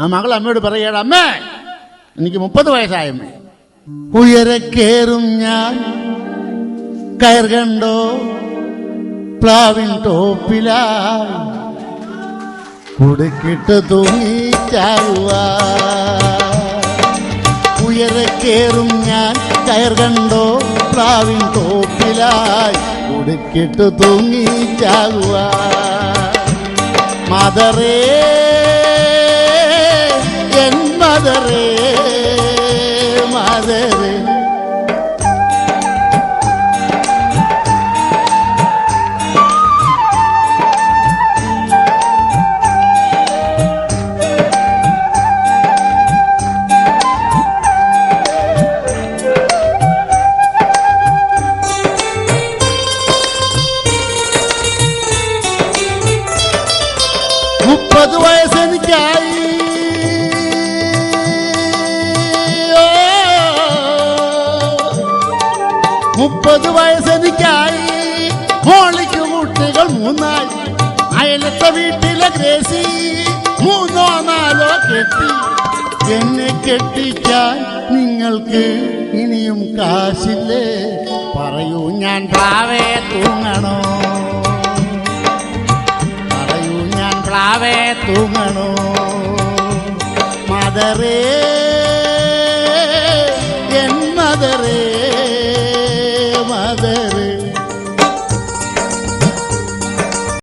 ആ മകൾ അമ്മയോട് പറയണം, അമ്മേ എനിക്ക് 30 വയസ്സായമ്മേ. ഉയരെ കേറും ഞാൻ കയർ കണ്ടോ പ്ലാവിൻ ടോപ്പിലാ കുടുക്കിട്ട് തൂങ്ങിച്ചാവുക. ഉയരെ കേറും ഞാൻ കയർ കണ്ടോ പ്ലാവിൻ ടോപ്പിലായി കുടുക്കിട്ട് തൂങ്ങിച്ചാവുക. മദറേ എൻ മദറേ മദറേ. മുപ്പത് വയസ്സെനിക്കായി, 30 വയസ്സെനിക്കായി. മോളിക്ക് കുട്ടികൾ 3 അയലത്തെ വീട്ടിലെ ഗ്രേസി 3 or 4 കെട്ടി. എന്നെ കെട്ടിക്കാൻ നിങ്ങൾക്ക് ഇനിയും കാശില്ലേ? പറയൂ ഞാൻ പ്ലാവേ തൂങ്ങണോ? പറയൂ ഞാൻ പ്ലാവേ തൂങ്ങണോ? മദറേ